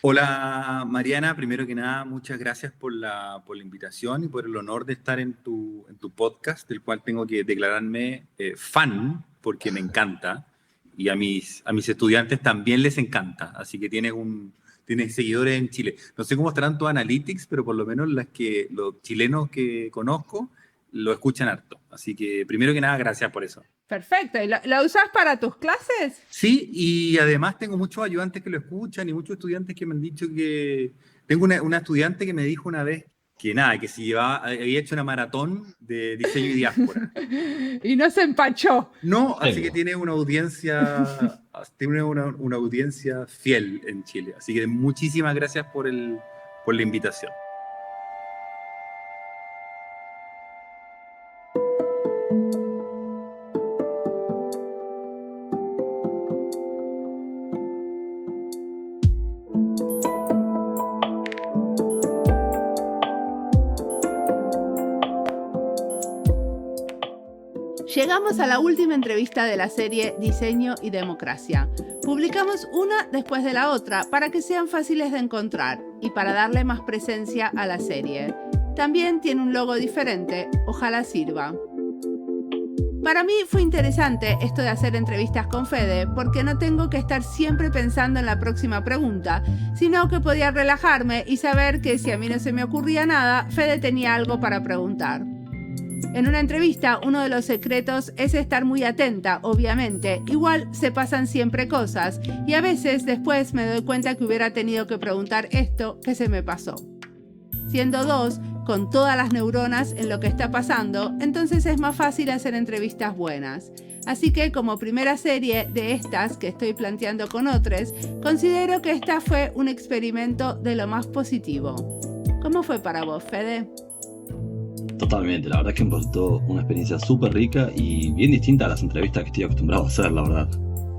Hola Mariana, primero que nada, muchas gracias por la invitación y por el honor de estar en tu podcast, del cual tengo que declararme fan porque me encanta y a mis estudiantes también les encanta, así que tienes seguidores en Chile. No sé cómo estarán tus analytics, pero por lo menos los chilenos que conozco lo escuchan harto, así que primero que nada, gracias por eso. Perfecto. ¿Y lo usás para tus clases? Sí, y además tengo muchos ayudantes que lo escuchan y muchos estudiantes que me han dicho que... Tengo una estudiante que me dijo una vez que nada, que si había hecho una maratón de diseño y diáspora. Y no se empachó. No, así que Tengo. tiene una audiencia fiel en Chile. Así que muchísimas gracias por la invitación. Llegamos a la última entrevista de la serie Diseño y Democracia. Publicamos una después de la otra para que sean fáciles de encontrar y para darle más presencia a la serie. También tiene un logo diferente, ojalá sirva. Para mí fue interesante esto de hacer entrevistas con Fede porque no tengo que estar siempre pensando en la próxima pregunta, sino que podía relajarme y saber que si a mí no se me ocurría nada, Fede tenía algo para preguntar. En una entrevista, uno de los secretos es estar muy atenta, obviamente. Igual se pasan siempre cosas y a veces después me doy cuenta que hubiera tenido que preguntar esto que se me pasó. Siendo dos, con todas las neuronas en lo que está pasando, entonces es más fácil hacer entrevistas buenas. Así que como primera serie de estas que estoy planteando con otros, considero que esta fue un experimento de lo más positivo. ¿Cómo fue para vos, Fede? Totalmente, la verdad es que me resultó una experiencia súper rica y bien distinta a las entrevistas que estoy acostumbrado a hacer, la verdad.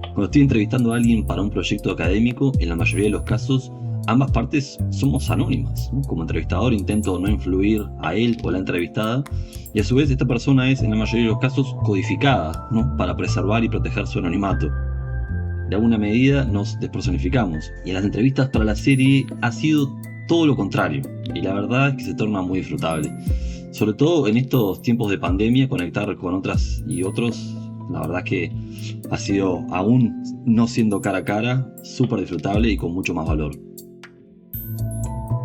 Cuando estoy entrevistando a alguien para un proyecto académico, en la mayoría de los casos, ambas partes somos anónimas, ¿no? Como entrevistador intento no influir a él o la entrevistada, y a su vez esta persona es, en la mayoría de los casos, codificada, ¿no? Para preservar y proteger su anonimato. De alguna medida nos despersonificamos, y en las entrevistas para la serie ha sido todo lo contrario, y la verdad es que se torna muy disfrutable. Sobre todo en estos tiempos de pandemia, conectar con otras y otros, la verdad que ha sido, aún no siendo cara a cara, súper disfrutable y con mucho más valor.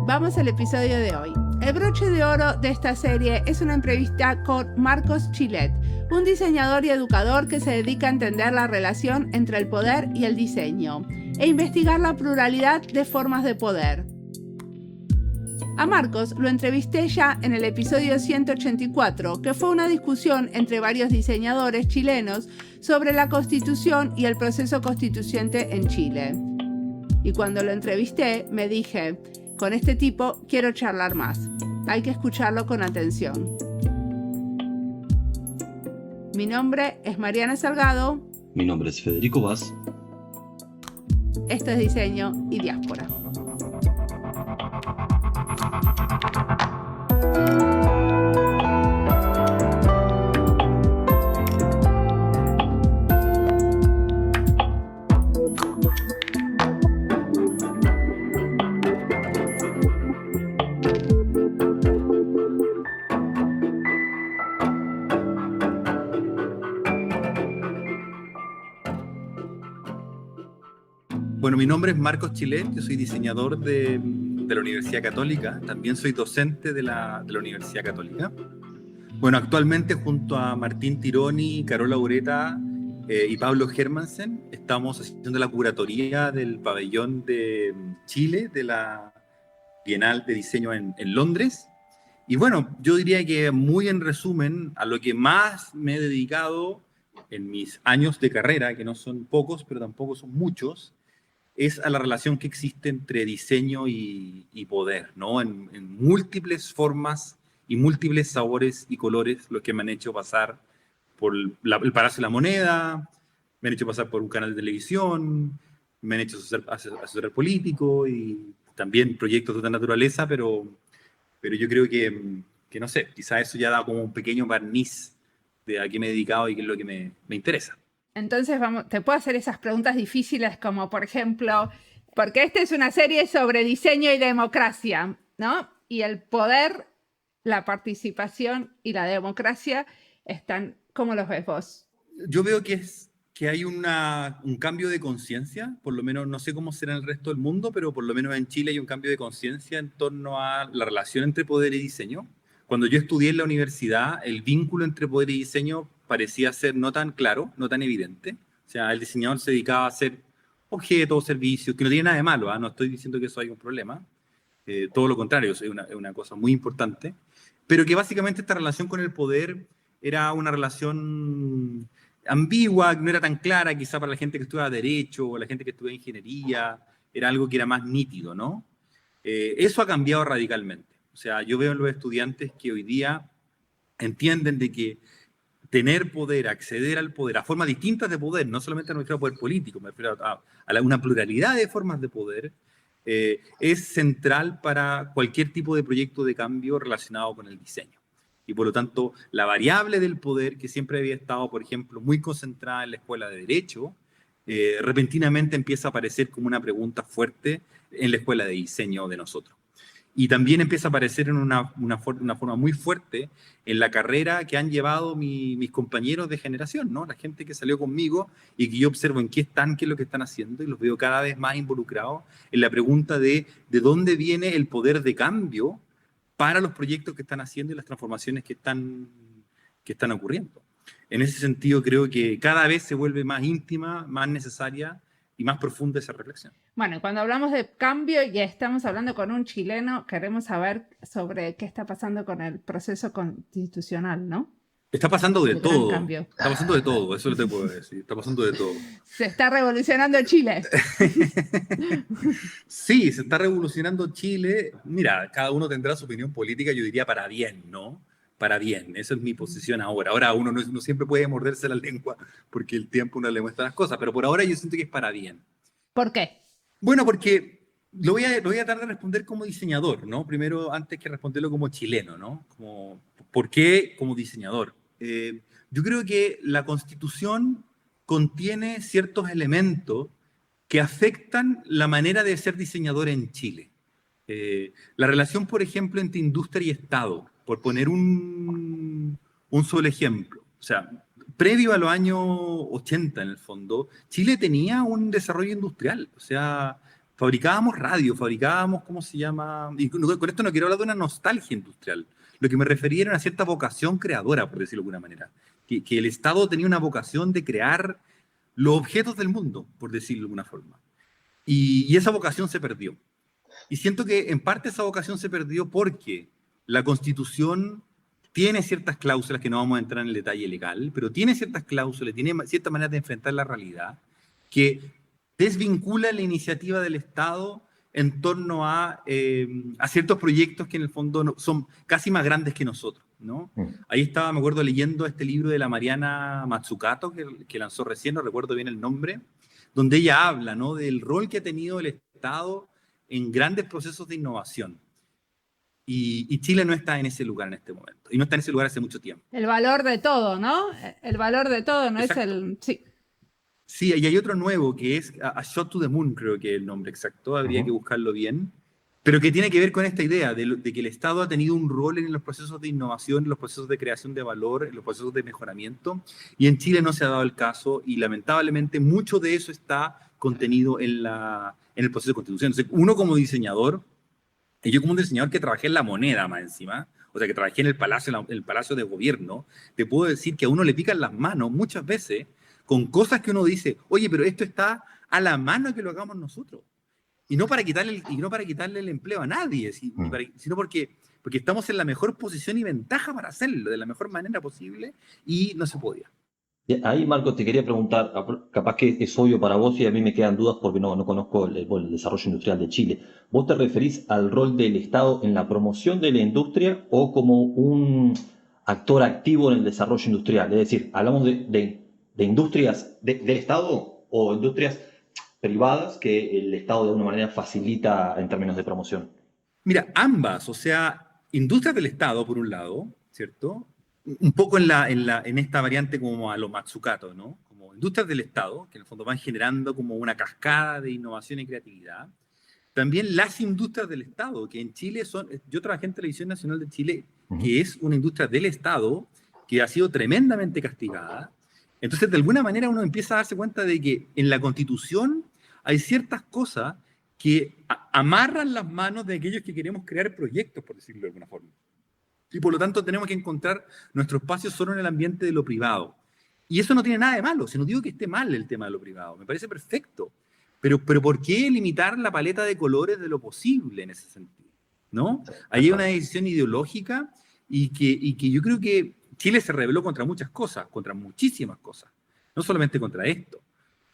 Vamos al episodio de hoy. El broche de oro de esta serie es una entrevista con Marcos Chilet, un diseñador y educador que se dedica a entender la relación entre el poder y el diseño e investigar la pluralidad de formas de poder. A Marcos lo entrevisté ya en el episodio 184, que fue una discusión entre varios diseñadores chilenos sobre la Constitución y el proceso constituyente en Chile. Y cuando lo entrevisté, me dije, con este tipo quiero charlar más. Hay que escucharlo con atención. Mi nombre es Mariana Salgado. Mi nombre es Federico Vaz. Esto es Diseño y Diáspora. Bueno, mi nombre es Marcos Chilet, yo soy diseñador de la Universidad Católica, también soy docente de la Universidad Católica. Bueno, actualmente junto a Martín Tironi, Carola Ureta y Pablo Hermansen estamos haciendo la curatoría del pabellón de Chile de la Bienal de Diseño en Londres. Y bueno, yo diría que muy en resumen, a lo que más me he dedicado en mis años de carrera, que no son pocos, pero tampoco son muchos, es a la relación que existe entre diseño y poder, ¿no? En múltiples formas y múltiples sabores y colores, los que me han hecho pasar por el Palacio de la Moneda, me han hecho pasar por un canal de televisión, me han hecho asesor político y también proyectos de otra naturaleza, pero yo creo que no sé, quizá eso ya da como un pequeño barniz de a qué me he dedicado y qué es lo que me interesa. Entonces te puedo hacer esas preguntas difíciles como, por ejemplo, Porque esta es una serie sobre diseño y democracia, ¿no? Y el poder, la participación y la democracia están, ¿cómo los ves vos? Yo veo que hay un cambio de conciencia, por lo menos no sé cómo será en el resto del mundo, pero por lo menos en Chile hay un cambio de conciencia en torno a la relación entre poder y diseño. Cuando yo estudié en la universidad, el vínculo entre poder y diseño parecía ser no tan claro, no tan evidente. O sea, el diseñador se dedicaba a hacer objetos, servicios, que no tiene nada de malo, ¿eh? No estoy diciendo que eso haya un problema. Todo lo contrario, es una cosa muy importante. Pero que básicamente esta relación con el poder era una relación ambigua, no era tan clara, quizá para la gente que estudia Derecho o la gente que estudia Ingeniería, era algo que era más nítido, ¿no? Eso ha cambiado radicalmente. O sea, yo veo en los estudiantes que hoy día entienden de que tener poder, acceder al poder, a formas distintas de poder, no solamente me refiero a poder político, me refiero a una pluralidad de formas de poder, es central para cualquier tipo de proyecto de cambio relacionado con el diseño. Y por lo tanto, la variable del poder, que siempre había estado, por ejemplo, muy concentrada en la escuela de Derecho, repentinamente empieza a aparecer como una pregunta fuerte en la escuela de diseño de nosotros. Y también empieza a aparecer en una forma muy fuerte en la carrera que han llevado mis compañeros de generación, ¿no? La gente que salió conmigo y que yo observo en qué están, qué es lo que están haciendo, y los veo cada vez más involucrados en la pregunta de dónde viene el poder de cambio para los proyectos que están haciendo y las transformaciones que están ocurriendo. En ese sentido, creo que cada vez se vuelve más íntima, más necesaria y más profunda esa reflexión. Bueno, cuando hablamos de cambio, ya estamos hablando con un chileno, queremos saber sobre qué está pasando con el proceso constitucional, ¿no? Está pasando de todo. Cambio. Está pasando de todo, eso lo te puedo decir. Está pasando de todo. Se está revolucionando Chile. Sí, se está revolucionando Chile. Mira, cada uno tendrá su opinión política, yo diría para bien, ¿no? Para bien, esa es mi posición ahora. Ahora uno no siempre puede morderse la lengua porque el tiempo no le muestra las cosas, pero por ahora yo siento que es para bien. ¿Por qué? Bueno, porque lo voy a tratar de responder como diseñador, ¿no? Primero, antes que responderlo como chileno, ¿no? ¿Por qué como diseñador? Yo creo que la Constitución contiene ciertos elementos que afectan la manera de ser diseñador en Chile. La relación, por ejemplo, entre industria y Estado, por poner un solo ejemplo. O sea, previo a los años 80, en el fondo, Chile tenía un desarrollo industrial. O sea, fabricábamos radio, fabricábamos, ¿cómo se llama? Y con esto no quiero hablar de una nostalgia industrial. Lo que me refería era una cierta vocación creadora, por decirlo de alguna manera. Que el Estado tenía una vocación de crear los objetos del mundo, por decirlo de alguna forma. Y esa vocación se perdió. Y siento que en parte esa vocación se perdió porque la Constitución tiene ciertas cláusulas, que no vamos a entrar en el detalle legal, pero tiene ciertas cláusulas, tiene cierta manera de enfrentar la realidad, que desvincula la iniciativa del Estado en torno a ciertos proyectos que en el fondo son casi más grandes que nosotros, ¿no? Ahí estaba, me acuerdo, leyendo este libro de la Mariana Mazzucato, que lanzó recién, no recuerdo bien el nombre, donde ella habla, ¿no?, del rol que ha tenido el Estado en grandes procesos de innovación. Y Chile no está en ese lugar en este momento. Y no está en ese lugar hace mucho tiempo. El valor de todo, ¿no? El valor de todo no Exacto. Es el... Sí. Sí, y hay otro nuevo que es A Shot to the Moon, creo que es el nombre exacto. Habría que buscarlo bien. Pero que tiene que ver con esta idea de que el Estado ha tenido un rol en los procesos de innovación, en los procesos de creación de valor, en los procesos de mejoramiento. Y en Chile no se ha dado el caso. Y lamentablemente mucho de eso está contenido en el proceso de constitución. Entonces, uno como diseñador, y yo como un diseñador que trabajé en la moneda más encima, o sea, que trabajé en el palacio de gobierno, te puedo decir que a uno le pican las manos muchas veces con cosas que uno dice, oye, pero esto está a la mano que lo hagamos nosotros. Y no para quitarle el empleo a nadie, sino porque estamos en la mejor posición y ventaja para hacerlo de la mejor manera posible y no se podía. Ahí, Marcos, te quería preguntar, capaz que es obvio para vos y a mí me quedan dudas porque no conozco el desarrollo industrial de Chile. ¿Vos te referís al rol del Estado en la promoción de la industria o como un actor activo en el desarrollo industrial? Es decir, ¿hablamos de industrias del Estado o industrias privadas que el Estado de alguna manera facilita en términos de promoción? Mira, ambas, o sea, industrias del Estado, por un lado, ¿cierto? Un poco en esta variante como a lo Mazzucato, ¿no? como industrias del Estado, que en el fondo van generando como una cascada de innovación y creatividad. También las industrias del Estado, que en Chile son... Yo trabajé en Televisión Nacional de Chile, que es una industria del Estado, que ha sido tremendamente castigada. Entonces, de alguna manera, uno empieza a darse cuenta de que en la Constitución hay ciertas cosas que amarran las manos de aquellos que queremos crear proyectos, por decirlo de alguna forma. Y por lo tanto tenemos que encontrar nuestro espacio solo en el ambiente de lo privado. Y eso no tiene nada de malo, si no digo que esté mal el tema de lo privado, me parece perfecto. Pero ¿por qué limitar la paleta de colores de lo posible en ese sentido? ¿No? Ahí hay una decisión ideológica y que yo creo que Chile se rebeló contra muchas cosas, contra muchísimas cosas, no solamente contra esto.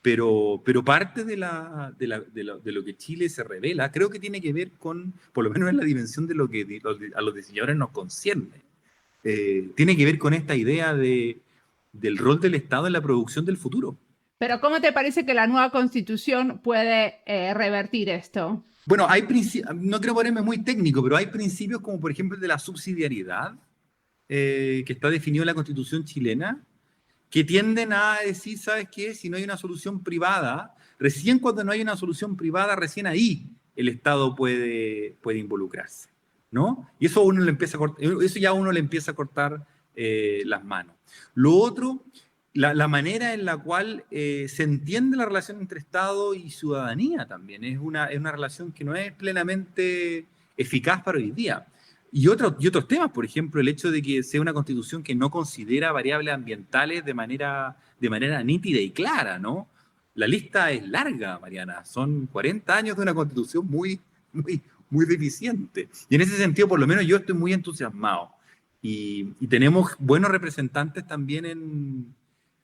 Pero parte de lo que Chile se revela, creo que tiene que ver con, por lo menos en la dimensión de lo que a los diseñadores nos concierne. Tiene que ver con esta idea del rol del Estado en la producción del futuro. Pero ¿cómo te parece que la nueva Constitución puede revertir esto? Bueno, no quiero ponerme muy técnico, pero hay principios como por ejemplo el de la subsidiariedad, que está definido en la Constitución chilena, que tienden a decir, ¿sabes qué? Si no hay una solución privada, recién cuando no hay una solución privada, recién ahí el Estado puede involucrarse, ¿no? Y eso, eso ya a uno le empieza a cortar las manos. Lo otro, la manera en la cual se entiende la relación entre Estado y ciudadanía también, es una relación que no es plenamente eficaz para hoy día. Y otros temas, por ejemplo, el hecho de que sea una constitución que no considera variables ambientales de manera nítida y clara, ¿no? La lista es larga, Mariana. Son 40 años de una constitución muy, muy, muy deficiente. Y en ese sentido, por lo menos yo estoy muy entusiasmado. Y tenemos buenos representantes también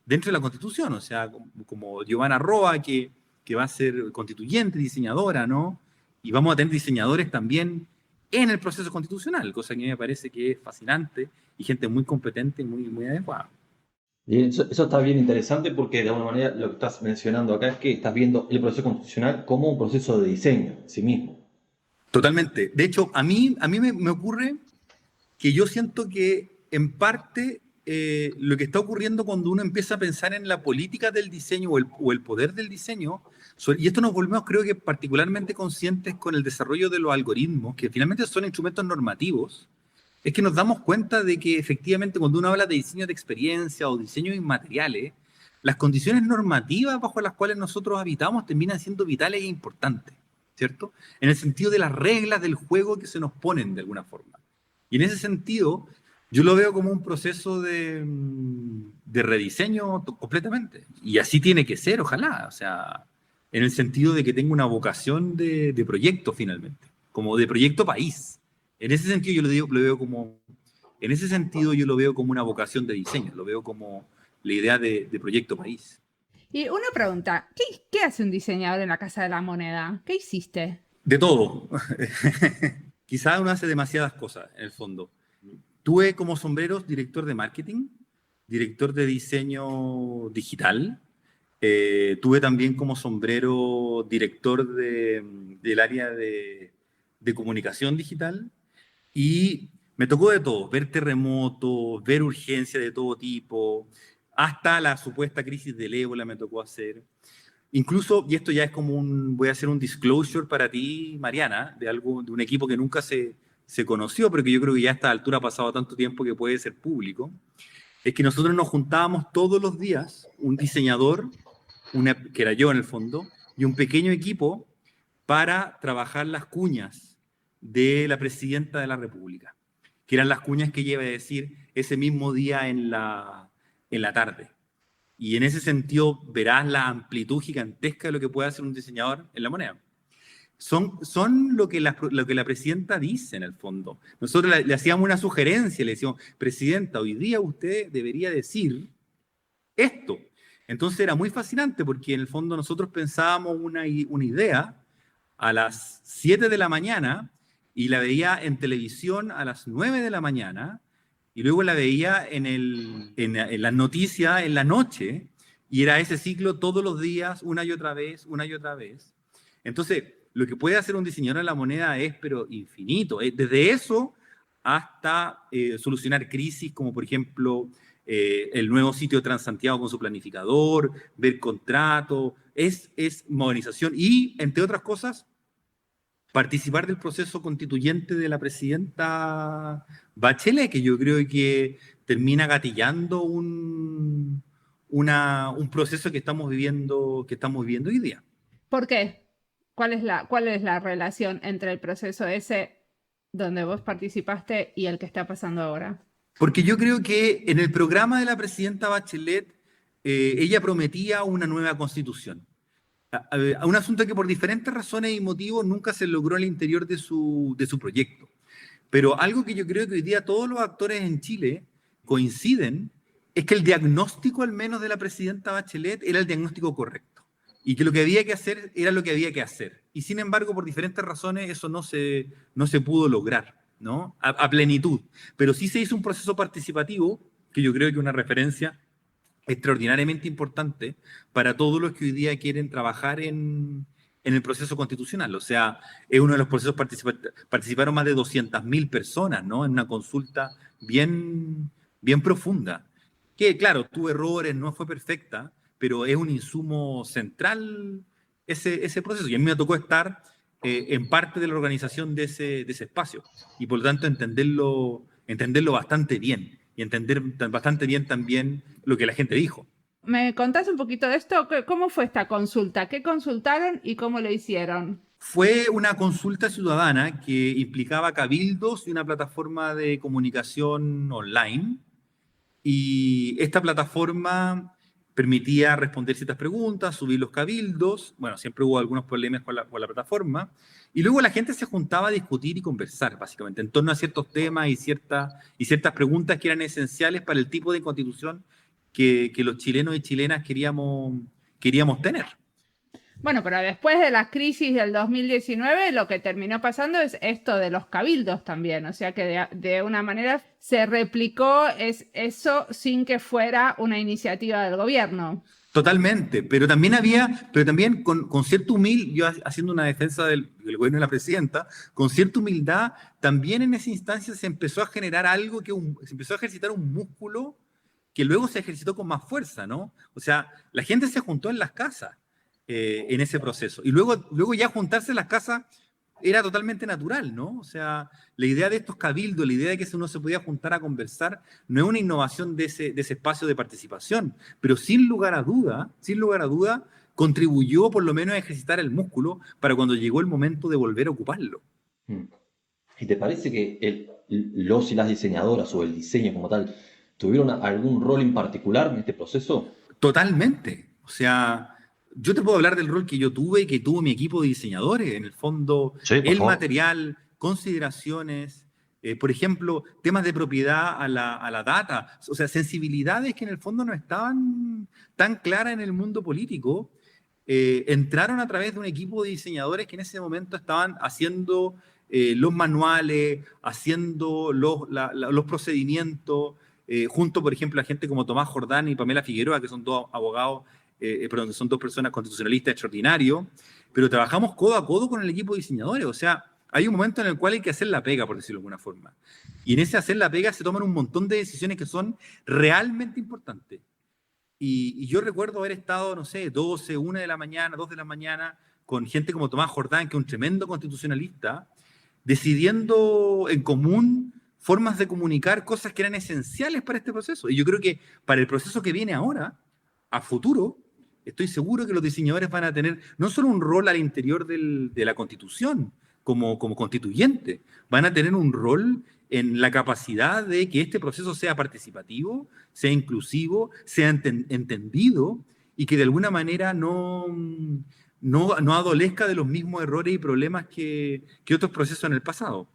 dentro de la constitución, o sea, como Giovanna Roa, que va a ser constituyente, diseñadora, ¿no? Y vamos a tener diseñadores también en el proceso constitucional, cosa que a mí me parece que es fascinante y gente muy competente y muy, muy adecuada. Y eso está bien interesante porque de alguna manera lo que estás mencionando acá es que estás viendo el proceso constitucional como un proceso de diseño en sí mismo. Totalmente. De hecho, a mí me ocurre que yo siento que en parte lo que está ocurriendo cuando uno empieza a pensar en la política del diseño o el poder del diseño, y esto nos volvemos, creo que particularmente conscientes con el desarrollo de los algoritmos, que finalmente son instrumentos normativos, es que nos damos cuenta de que efectivamente cuando uno habla de diseño de experiencia o diseño inmateriales, las condiciones normativas bajo las cuales nosotros habitamos terminan siendo vitales e importantes, ¿cierto? En el sentido de las reglas del juego que se nos ponen de alguna forma. Y en ese sentido, yo lo veo como un proceso de rediseño completamente. Y así tiene que ser, ojalá. O sea, en el sentido de que tenga una vocación de proyecto finalmente, como de proyecto país. En ese sentido yo lo veo como una vocación de diseño, lo veo como la idea de proyecto país. Y una pregunta, ¿qué hace un diseñador en la Casa de la Moneda? ¿Qué hiciste? De todo. Quizás uno hace demasiadas cosas, en el fondo. Tuve como sombreros director de marketing, director de diseño digital. Tuve también como sombrero director del área de comunicación digital. Y me tocó de todo, ver terremotos, ver urgencias de todo tipo, hasta la supuesta crisis del ébola me tocó hacer. Incluso, y esto ya es como voy a hacer un disclosure para ti, Mariana, de un equipo que nunca se conoció, pero que yo creo que ya a esta altura ha pasado tanto tiempo que puede ser público, es que nosotros nos juntábamos todos los días, un diseñador, que era yo en el fondo, y un pequeño equipo para trabajar las cuñas de la presidenta de la República, que eran las cuñas que ella iba a decir ese mismo día en la tarde. Y en ese sentido verás la amplitud gigantesca de lo que puede hacer un diseñador en la moneda. Son lo que la presidenta dice en el fondo. Nosotros le hacíamos una sugerencia, le decíamos, presidenta, hoy día usted debería decir esto. Entonces era muy fascinante porque en el fondo nosotros pensábamos una idea a las 7 de la mañana y la veía en televisión a las 9 de la mañana y luego la veía en las noticias en la noche y era ese ciclo todos los días, una y otra vez, una y otra vez. Entonces, lo que puede hacer un diseñador en la moneda es, pero infinito, desde eso hasta solucionar crisis como por ejemplo el nuevo sitio de Transantiago con su planificador, ver contrato, es modernización y, entre otras cosas, participar del proceso constituyente de la presidenta Bachelet, que yo creo que termina gatillando un proceso que estamos viviendo hoy día. ¿Por qué? ¿Cuál es la relación entre el proceso ese donde vos participaste y el que está pasando ahora? Porque yo creo que en el programa de la presidenta Bachelet, ella prometía una nueva constitución. A un asunto que por diferentes razones y motivos nunca se logró al interior de su proyecto. Pero algo que yo creo que hoy día todos los actores en Chile coinciden es que el diagnóstico, al menos de la presidenta Bachelet, era el diagnóstico correcto. Y que lo que había que hacer era lo que había que hacer. Y sin embargo, por diferentes razones, eso no se pudo lograr, ¿no? A plenitud. Pero sí se hizo un proceso participativo, que yo creo que es una referencia extraordinariamente importante para todos los que hoy día quieren trabajar en el proceso constitucional. O sea, es uno de los procesos participaron más de 200.000 personas, ¿no? En una consulta bien profunda. Que, claro, tuvo errores, no fue perfecta, pero es un insumo central ese proceso. Y a mí me tocó estar en parte de la organización de ese espacio. Y por lo tanto entenderlo bastante bien. Y entender bastante bien también lo que la gente dijo. ¿Me contás un poquito de esto? ¿Cómo fue esta consulta? ¿Qué consultaron y cómo lo hicieron? Fue una consulta ciudadana que implicaba cabildos y una plataforma de comunicación online. Y esta plataforma permitía responder ciertas preguntas, subir los cabildos. Bueno, siempre hubo algunos problemas con la plataforma. Y luego la gente se juntaba a discutir y conversar, básicamente, en torno a ciertos temas y ciertas preguntas que eran esenciales para el tipo de constitución que los chilenos y chilenas queríamos tener. Bueno, pero después de la crisis del 2019, lo que terminó pasando es esto de los cabildos también. O sea que de una manera se replicó eso sin que fuera una iniciativa del gobierno. Totalmente, pero también con cierta humildad, yo haciendo una defensa del gobierno de la presidenta, con cierta humildad, también en esa instancia se empezó a generar se empezó a ejercitar un músculo que luego se ejercitó con más fuerza, ¿no? O sea, la gente se juntó en las casas en ese proceso, y luego ya juntarse en las casas era totalmente natural, ¿no? O sea, la idea de estos cabildos, la idea de que uno se podía juntar a conversar, no es una innovación de ese espacio de participación, pero sin lugar a duda, contribuyó por lo menos a ejercitar el músculo para cuando llegó el momento de volver a ocuparlo. ¿Y te parece que los y las diseñadoras o el diseño como tal tuvieron algún rol en particular en este proceso? Totalmente. O sea, yo te puedo hablar del rol que yo tuve y que tuvo mi equipo de diseñadores. En el fondo, Sí, por el favor. material, consideraciones, por ejemplo, temas de propiedad a la data, o sea, sensibilidades que en el fondo no estaban tan claras en el mundo político, entraron a través de un equipo de diseñadores que en ese momento estaban haciendo los manuales, haciendo los procedimientos, junto, por ejemplo, a gente como Tomás Jordán y Pamela Figueroa, que son dos abogados, son dos personas constitucionalistas extraordinarios, pero trabajamos codo a codo con el equipo de diseñadores. O sea, hay un momento en el cual hay que hacer la pega, por decirlo de alguna forma. Y en ese hacer la pega se toman un montón de decisiones que son realmente importantes. Y yo recuerdo haber estado, no sé, 12, 1 de la mañana, 2 de la mañana, con gente como Tomás Jordán, que es un tremendo constitucionalista, decidiendo en común formas de comunicar cosas que eran esenciales para este proceso. Y yo creo que para el proceso que viene ahora, a futuro, estoy seguro que los diseñadores van a tener no solo un rol al interior de la Constitución como constituyente, van a tener un rol en la capacidad de que este proceso sea participativo, sea inclusivo, sea entendido y que de alguna manera no adolezca de los mismos errores y problemas que otros procesos en el pasado.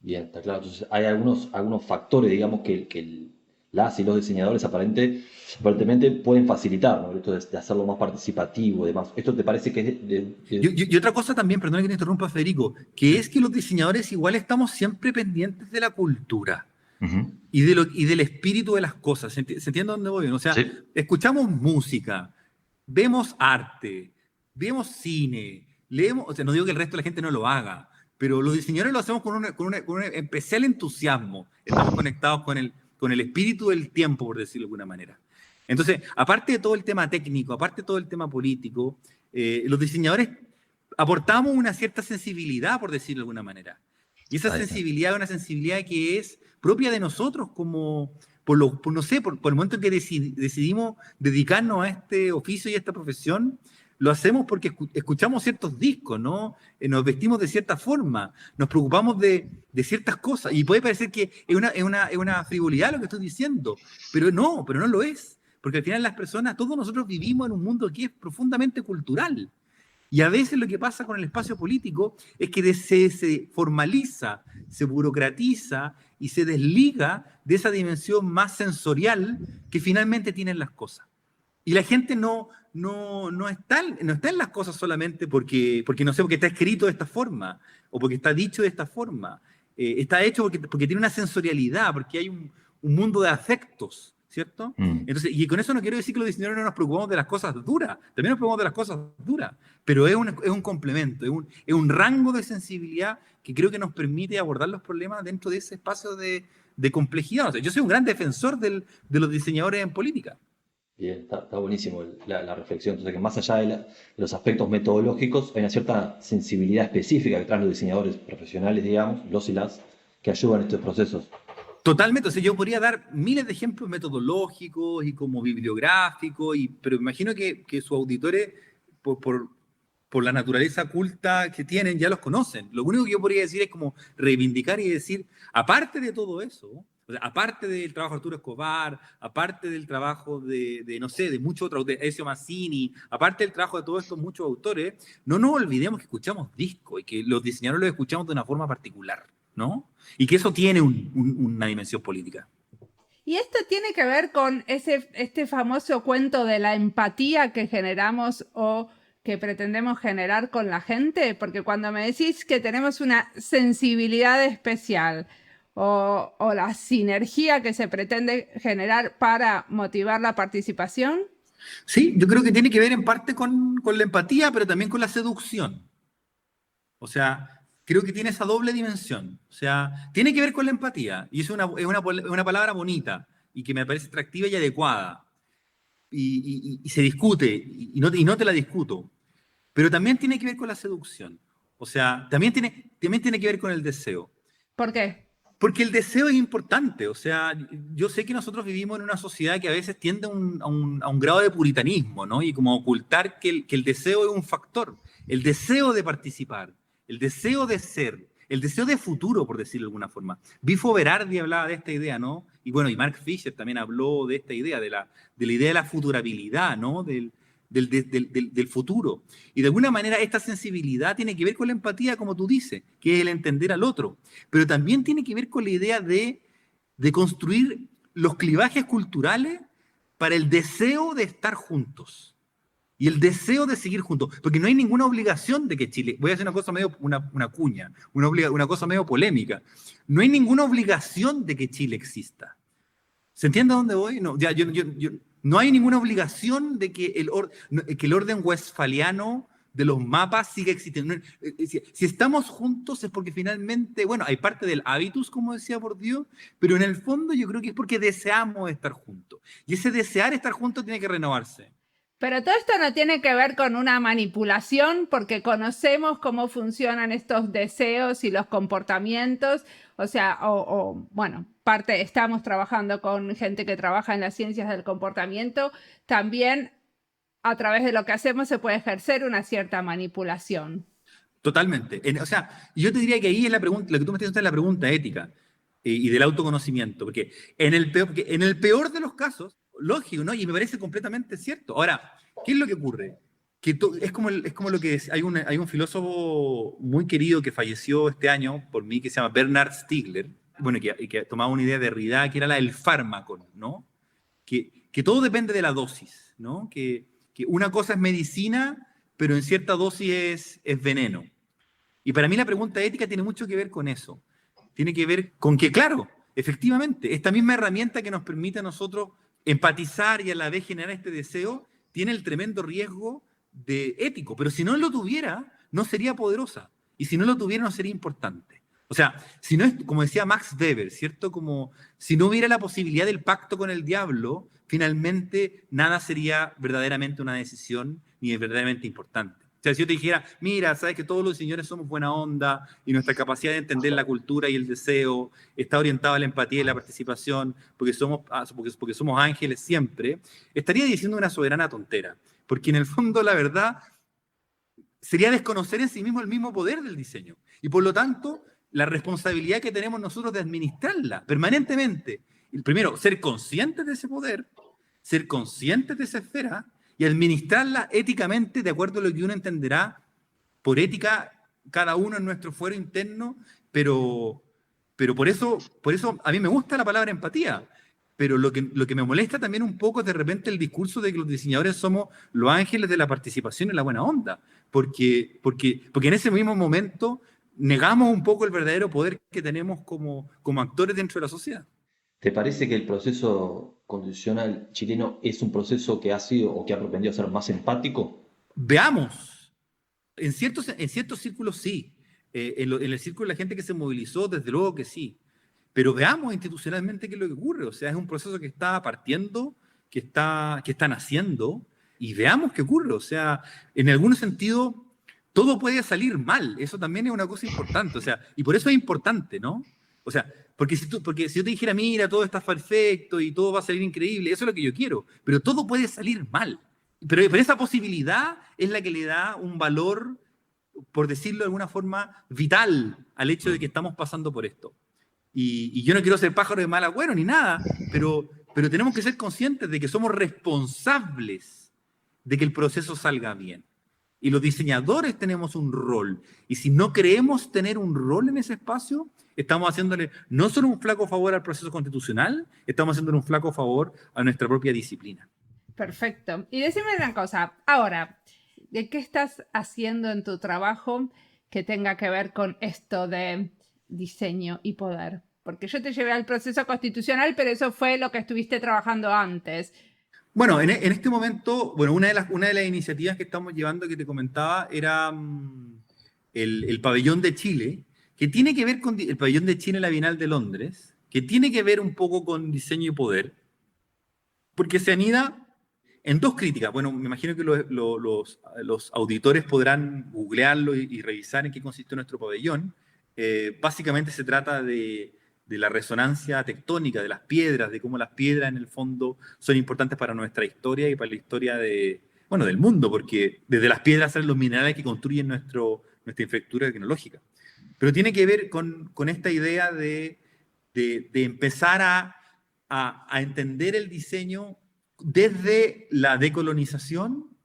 Bien, está claro. Entonces, hay algunos factores, digamos, que las y los diseñadores aparentemente pueden facilitar, ¿no? Esto de hacerlo más participativo y demás. ¿Esto te parece que es Y otra cosa también, perdón que te interrumpa, Federico, que es que los diseñadores igual estamos siempre pendientes de la cultura Ujú. y del espíritu de las cosas. ¿Se entiende dónde voy? O sea, Sí. escuchamos música, vemos arte, vemos cine, leemos, o sea, no digo que el resto de la gente no lo haga, pero los diseñadores lo hacemos con un especial entusiasmo. Estamos conectados con el espíritu del tiempo, por decirlo de alguna manera. Entonces, aparte de todo el tema técnico, aparte de todo el tema político, los diseñadores aportamos una cierta sensibilidad, por decirlo de alguna manera. Y esa sensibilidad es una sensibilidad que es propia de nosotros, como no sé, por el momento en que decidimos dedicarnos a este oficio y a esta profesión, lo hacemos porque escuchamos ciertos discos, ¿no? Nos vestimos de cierta forma, nos preocupamos de ciertas cosas, y puede parecer que es una frivolidad lo que estoy diciendo, pero no lo es, porque al final las personas, todos nosotros vivimos en un mundo que es profundamente cultural. Y a veces lo que pasa con el espacio político es que se formaliza, se burocratiza y se desliga de esa dimensión más sensorial que finalmente tienen las cosas. Y la gente no está en las cosas solamente porque no sé, porque está escrito de esta forma o porque está dicho de esta forma. Está hecho porque tiene una sensorialidad, porque hay un mundo de afectos, ¿cierto? Entonces, y con eso no quiero decir que los diseñadores no nos preocupamos de las cosas duras, también nos preocupamos de las cosas duras, pero es un complemento, es un rango de sensibilidad que creo que nos permite abordar los problemas dentro de ese espacio de complejidad. O sea, yo soy un gran defensor de los diseñadores en política. Bien, está buenísimo la reflexión. Entonces, que más allá de los aspectos metodológicos, hay una cierta sensibilidad específica que traen los diseñadores profesionales, digamos, los y las, que ayudan en estos procesos. Totalmente, o sea, yo podría dar miles de ejemplos metodológicos y como bibliográficos, pero imagino que sus auditores, por la naturaleza culta que tienen, ya los conocen. Lo único que yo podría decir es como reivindicar y decir, aparte de todo eso, o sea, aparte del trabajo de Arturo Escobar, aparte del trabajo de muchos otros autores, Ezio Mazzini, aparte del trabajo de todos estos muchos autores, no nos olvidemos que escuchamos discos y que los diseñadores los escuchamos de una forma particular, ¿no? Y que eso tiene una dimensión política. Y esto tiene que ver con este famoso cuento de la empatía que generamos o que pretendemos generar con la gente, porque cuando me decís que tenemos una sensibilidad especial o la sinergia que se pretende generar para motivar la participación. Sí, yo creo que tiene que ver en parte con la empatía, pero también con la seducción. O sea, creo que tiene esa doble dimensión. O sea, tiene que ver con la empatía, y es una palabra bonita y que me parece atractiva y adecuada. Y se discute, y no te la discuto. Pero también tiene que ver con la seducción. O sea, también tiene que ver con el deseo. ¿Por qué? Porque el deseo es importante. O sea, yo sé que nosotros vivimos en una sociedad que a veces tiende a un grado de puritanismo, ¿no? Y como ocultar que el deseo es un factor. El deseo de participar, el deseo de ser, el deseo de futuro, por decirlo de alguna forma. Bifo Berardi hablaba de esta idea, ¿no? Y bueno, y Mark Fisher también habló de esta idea, de la idea de la futurabilidad, ¿no? Del futuro. Y de alguna manera esta sensibilidad tiene que ver con la empatía, como tú dices, que es el entender al otro. Pero también tiene que ver con la idea de construir los clivajes culturales para el deseo de estar juntos. Y el deseo de seguir juntos. Porque no hay ninguna obligación de que Chile, voy a hacer una cosa medio, una cuña, una cosa medio polémica. No hay ninguna obligación de que Chile exista. ¿Se entiende a dónde voy? No, ya, no hay ninguna obligación de que el orden westfaliano de los mapas siga existiendo. Si estamos juntos es porque finalmente, bueno, hay parte del hábitus, como decía Bourdieu, pero en el fondo yo creo que es porque deseamos estar juntos. Y ese desear estar juntos tiene que renovarse. Pero todo esto no tiene que ver con una manipulación, porque conocemos cómo funcionan estos deseos y los comportamientos. O sea, bueno, estamos trabajando con gente que trabaja en las ciencias del comportamiento. También a través de lo que hacemos se puede ejercer una cierta manipulación. Totalmente. O sea, yo te diría que ahí es la pregunta, lo que tú me estás haciendo es la pregunta ética y del autoconocimiento, porque en el peor de los casos, lógico, ¿no? Y me parece completamente cierto. Ahora, ¿qué es lo que ocurre? Que es como lo que hay un filósofo muy querido que falleció este año por mí, que se llama Bernard Stiegler, bueno, que tomaba una idea de Derrida, que era la del fármaco, ¿no? Que todo depende de la dosis, ¿no? Que una cosa es medicina, pero en cierta dosis es veneno. Y para mí la pregunta ética tiene mucho que ver con eso. Tiene que ver con que, claro, efectivamente, esta misma herramienta que nos permite a nosotros empatizar y a la vez generar este deseo, tiene el tremendo riesgo ético, pero si no lo tuviera, no sería poderosa, y si no lo tuviera, no sería importante. O sea, si no es, como decía Max Weber, ¿cierto? Como si no hubiera la posibilidad del pacto con el diablo, finalmente nada sería verdaderamente una decisión ni es verdaderamente importante. O sea, si yo te dijera, mira, sabes que todos los señores somos buena onda y nuestra capacidad de entender la cultura y el deseo está orientada a la empatía y la participación porque somos ángeles siempre, estaría diciendo una soberana tontera. Porque en el fondo, la verdad, sería desconocer en sí mismo el mismo poder del diseño. Y por lo tanto, la responsabilidad que tenemos nosotros de administrarla permanentemente. Primero, ser conscientes de ese poder, ser conscientes de esa esfera y administrarla éticamente de acuerdo a lo que uno entenderá por ética, cada uno en nuestro fuero interno, pero por eso a mí me gusta la palabra empatía. Pero lo que me molesta también un poco es de repente el discurso de que los diseñadores somos los ángeles de la participación en la buena onda. Porque en ese mismo momento negamos un poco el verdadero poder que tenemos como actores dentro de la sociedad. ¿Te parece que el proceso constitucional chileno es un proceso que ha sido o que ha propendido a ser más empático? Veamos, en ciertos círculos sí, en el círculo de la gente que se movilizó, desde luego que sí, pero veamos institucionalmente qué es lo que ocurre. O sea, es un proceso que está partiendo, que está naciendo, y veamos qué ocurre. O sea, en algún sentido, todo puede salir mal. Eso también es una cosa importante. O sea, y por eso es importante, ¿no? O sea, porque si yo te dijera, mira, todo está perfecto y todo va a salir increíble, eso es lo que yo quiero, pero todo puede salir mal. Pero esa posibilidad es la que le da un valor, por decirlo de alguna forma, vital al hecho de que estamos pasando por esto. Y yo no quiero ser pájaro de mal agüero ni nada, pero tenemos que ser conscientes de que somos responsables de que el proceso salga bien. Y los diseñadores tenemos un rol. Y si no creemos tener un rol en ese espacio, estamos haciéndole no solo un flaco favor al proceso constitucional, estamos haciéndole un flaco favor a nuestra propia disciplina. Perfecto. Y decime una cosa, ahora, ¿de qué estás haciendo en tu trabajo que tenga que ver con esto de diseño y poder? Porque yo te llevé al proceso constitucional, pero eso fue lo que estuviste trabajando antes. Bueno, en este momento, bueno, una de las iniciativas que estamos llevando, que te comentaba, era el pabellón de Chile, que tiene que ver con el pabellón de Chile en la Bienal de Londres, que tiene que ver un poco con diseño y poder, porque se anida en dos críticas. Bueno, me imagino que los auditores podrán googlearlo y revisar en qué consiste nuestro pabellón. Básicamente se trata de la resonancia tectónica, de las piedras, de cómo las piedras en el fondo son importantes para nuestra historia y para la historia del mundo, porque desde las piedras salen los minerales que construyen nuestra infraestructura tecnológica. Pero tiene que ver con esta idea de empezar a entender el diseño desde la decolonización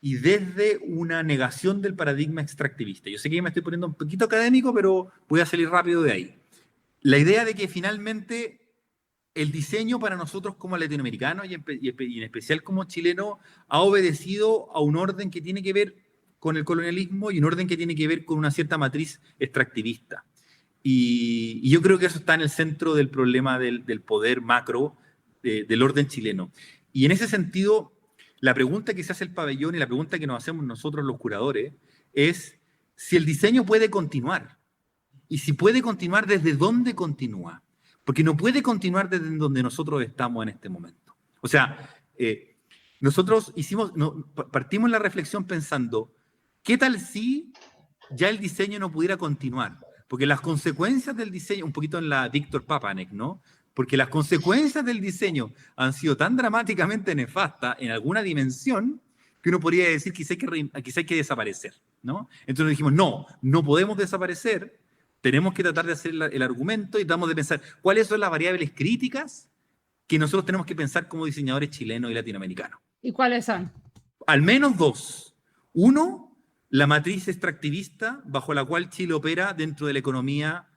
y desde una negación del paradigma extractivista. Yo sé que me estoy poniendo un poquito académico, pero voy a salir rápido de ahí. La idea de que finalmente el diseño para nosotros como latinoamericanos y en especial como chilenos ha obedecido a un orden que tiene que ver con el colonialismo y un orden que tiene que ver con una cierta matriz extractivista. Y yo creo que eso está en el centro del problema del poder macro del orden chileno. Y en ese sentido, la pregunta que se hace el pabellón y la pregunta que nos hacemos nosotros los curadores es si el diseño puede continuar. Y si puede continuar, ¿desde dónde continúa? Porque no puede continuar desde donde nosotros estamos en este momento. O sea, nosotros partimos la reflexión pensando, ¿qué tal si ya el diseño no pudiera continuar? Porque las consecuencias del diseño, un poquito en la Víctor Papanek, ¿no? Porque las consecuencias del diseño han sido tan dramáticamente nefastas en alguna dimensión que uno podría decir que quizá hay que desaparecer, ¿no? Entonces dijimos, no podemos desaparecer. Tenemos que tratar de hacer el argumento y tratamos de pensar cuáles son las variables críticas que nosotros tenemos que pensar como diseñadores chilenos y latinoamericanos. ¿Y cuáles son? Al menos dos. Uno, la matriz extractivista bajo la cual Chile opera dentro de la economía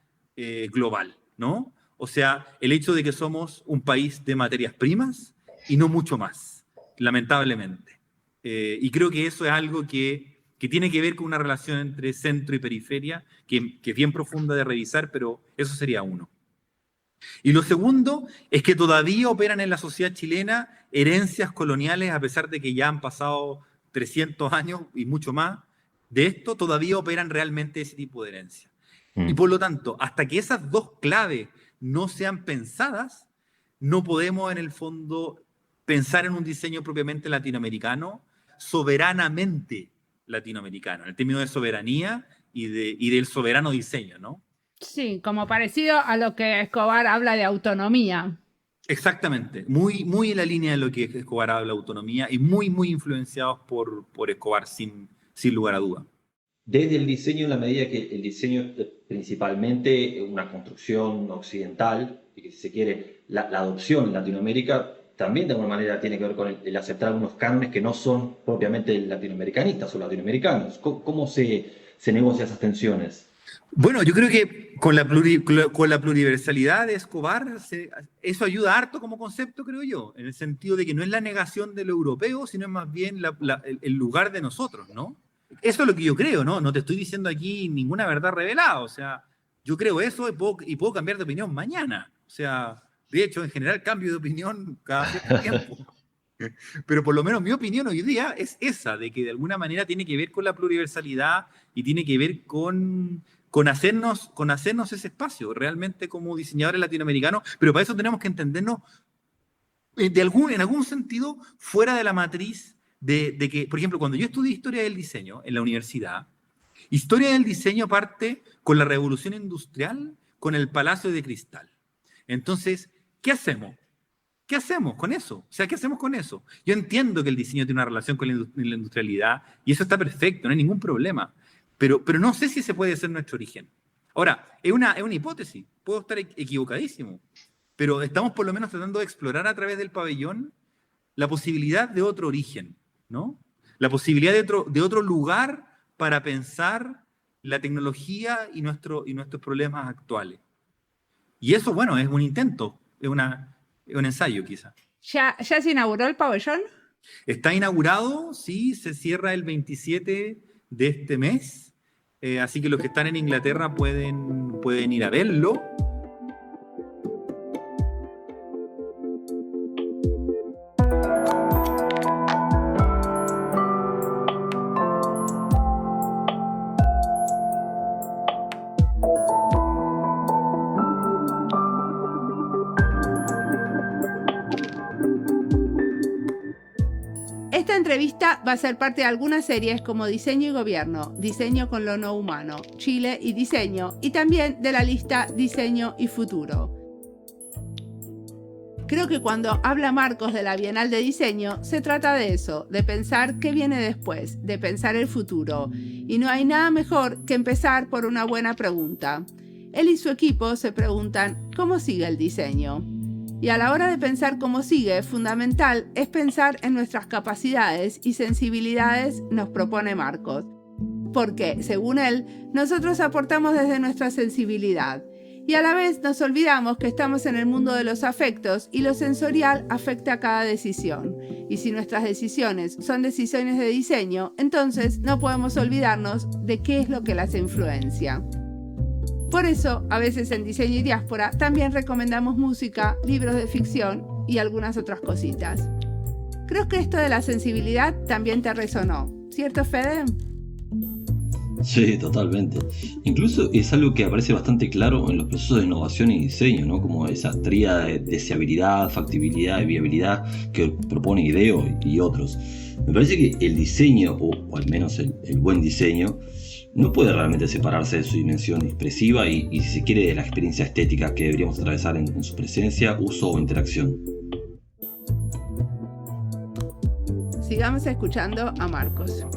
global, ¿no? O sea, el hecho de que somos un país de materias primas y no mucho más, lamentablemente. Y creo que eso es algo que tiene que ver con una relación entre centro y periferia, que es bien profunda de revisar, pero eso sería uno. Y lo segundo es que todavía operan en la sociedad chilena herencias coloniales, a pesar de que ya han pasado 300 años y mucho más, de esto todavía operan realmente ese tipo de herencias. Y por lo tanto, hasta que esas dos claves no sean pensadas, no podemos en el fondo pensar en un diseño propiamente latinoamericano, soberanamente latinoamericano, en el término de soberanía y del soberano diseño, ¿no? Sí, como parecido a lo que Escobar habla de autonomía. Exactamente, muy en la línea de lo que Escobar habla de autonomía y muy influenciados por Escobar, sin lugar a duda. Desde el diseño, en la medida que el diseño es principalmente una construcción occidental, y que si se quiere, la adopción en Latinoamérica también de alguna manera tiene que ver con el aceptar algunos cánones que no son propiamente latinoamericanistas o latinoamericanos. ¿Cómo se negocian esas tensiones? Bueno, yo creo que con la pluriversalidad de Escobar, eso ayuda harto como concepto, creo yo, en el sentido de que no es la negación de lo europeo, sino es más bien el lugar de nosotros, ¿no? Eso es lo que yo creo, ¿no? No te estoy diciendo aquí ninguna verdad revelada, o sea, yo creo eso y puedo cambiar de opinión mañana. O sea, de hecho, en general cambio de opinión cada cierto tiempo. Pero por lo menos mi opinión hoy día es esa, de que de alguna manera tiene que ver con la pluriversalidad y tiene que ver con hacernos ese espacio, realmente como diseñadores latinoamericanos, pero para eso tenemos que entendernos en algún sentido fuera de la matriz de que, por ejemplo, cuando yo estudié historia del diseño en la universidad, historia del diseño parte con la revolución industrial, con el Palacio de Cristal. Entonces, ¿qué hacemos? ¿Qué hacemos con eso? O sea, ¿qué hacemos con eso? Yo entiendo que el diseño tiene una relación con la industrialidad y eso está perfecto, no hay ningún problema. Pero no sé si ese puede ser nuestro origen. Ahora, es una hipótesis, puedo estar equivocadísimo, pero estamos por lo menos tratando de explorar a través del pabellón la posibilidad de otro origen, ¿no? La posibilidad de otro lugar para pensar la tecnología y nuestros problemas actuales. Y eso, bueno, es un intento, es un ensayo quizá. ¿Ya se inauguró el pabellón? Está inaugurado, sí, se cierra el 27 de este mes. Así que los que están en Inglaterra pueden ir a verlo. Esta entrevista va a ser parte de algunas series como Diseño y Gobierno, Diseño con lo no humano, Chile y Diseño, y también de la lista Diseño y Futuro. Creo que cuando habla Marcos de la Bienal de Diseño, se trata de eso, de pensar qué viene después, de pensar el futuro. Y no hay nada mejor que empezar por una buena pregunta. Él y su equipo se preguntan, ¿cómo sigue el diseño? Y a la hora de pensar cómo sigue, fundamental es pensar en nuestras capacidades y sensibilidades, nos propone Marcos. Porque, según él, nosotros aportamos desde nuestra sensibilidad. Y a la vez nos olvidamos que estamos en el mundo de los afectos y lo sensorial afecta a cada decisión. Y si nuestras decisiones son decisiones de diseño, entonces no podemos olvidarnos de qué es lo que las influencia. Por eso, a veces en Diseño y Diáspora también recomendamos música, libros de ficción y algunas otras cositas. Creo que esto de la sensibilidad también te resonó, ¿cierto, Fede? Sí, totalmente. Incluso es algo que aparece bastante claro en los procesos de innovación y diseño, ¿no? Como esa tríada de deseabilidad, factibilidad y viabilidad que propone IDEO y otros. Me parece que el diseño, o al menos el buen diseño, no puede realmente separarse de su dimensión expresiva y si se quiere, de la experiencia estética que deberíamos atravesar en su presencia, uso o interacción. Sigamos escuchando a Marcos.